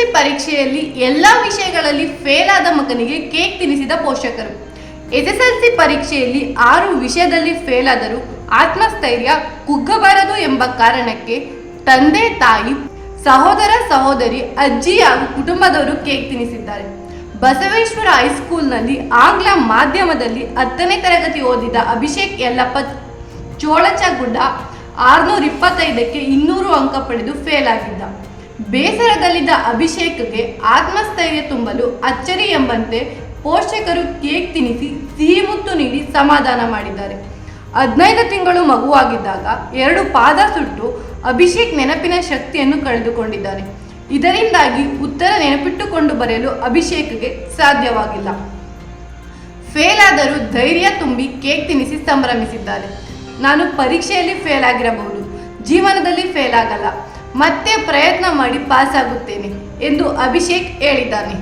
SSLC ಪರೀಕ್ಷೆಯಲ್ಲಿ ಎಲ್ಲ ವಿಷಯಗಳಲ್ಲಿ ಫೇಲ್ ಆದ ಮಗನಿಗೆ ಕೇಕ್ ತಿನ್ನಿಸಿದ ಪೋಷಕರು. ಎಸ್ಎಸ್ಎಲ್ಸಿ ಪರೀಕ್ಷೆಯಲ್ಲಿ 6 ವಿಷಯದಲ್ಲಿ ಫೇಲ್ ಆದರೂ ಆತ್ಮಸ್ಥೈರ್ಯ ಕುಗ್ಗಬಾರದು ಎಂಬ ಕಾರಣಕ್ಕೆ ತಂದೆ, ತಾಯಿ, ಸಹೋದರ, ಸಹೋದರಿ, ಅಜ್ಜಿ ಹಾಗೂ ಕುಟುಂಬದವರು ಕೇಕ್ ತಿನ್ನಿಸಿದ್ದಾರೆ. ಬಸವೇಶ್ವರ ಹೈಸ್ಕೂಲ್ನಲ್ಲಿ ಆಂಗ್ಲ ಮಾಧ್ಯಮದಲ್ಲಿ 10ನೇ ತರಗತಿ ಓದಿದ ಅಭಿಷೇಕ್ ಯಲ್ಲಪ್ಪ ಚೋಳಚಗುಡ್ಡ 625ಕ್ಕೆ 200 ಅಂಕ ಪಡೆದು ಫೇಲ್ ಆಗಿದ್ದ. ಬೇಸರದಲ್ಲಿದ್ದ ಅಭಿಷೇಕ್ಗೆ ಆತ್ಮಸ್ಥೈರ್ಯ ತುಂಬಲು ಅಚ್ಚರಿ ಎಂಬಂತೆ ಪೋಷಕರು ಕೇಕ್ ತಿನ್ನಿಸಿ ಸಿಹಿ ಮುತ್ತು ನೀಡಿ ಸಮಾಧಾನ ಮಾಡಿದ್ದಾರೆ. 15 ತಿಂಗಳು ಮಗುವಾಗಿದ್ದಾಗ 2 ಪಾದ ಸುಟ್ಟು ಅಭಿಷೇಕ್ ನೆನಪಿನ ಶಕ್ತಿಯನ್ನು ಕಳೆದುಕೊಂಡಿದ್ದಾರೆ. ಇದರಿಂದಾಗಿ ಉತ್ತರ ನೆನಪಿಟ್ಟುಕೊಂಡು ಬರೆಯಲು ಅಭಿಷೇಕ್ಗೆ ಸಾಧ್ಯವಾಗಿಲ್ಲ. ಫೇಲ್ ಆದರೂ ಧೈರ್ಯ ತುಂಬಿ ಕೇಕ್ ತಿನ್ನಿಸಿ ಸಂಭ್ರಮಿಸಿದ್ದಾರೆ. ನಾನು ಪರೀಕ್ಷೆಯಲ್ಲಿ ಫೇಲ್ ಆಗಿರಬಹುದು, ಜೀವನದಲ್ಲಿ ಫೇಲ್ ಆಗಲ್ಲ, ಮತ್ತೆ ಪ್ರಯತ್ನ ಮಾಡಿ ಪಾಸ್ ಆಗುತ್ತೇನೆ ಎಂದು ಅಭಿಷೇಕ್ ಹೇಳಿದ್ದಾನೆ.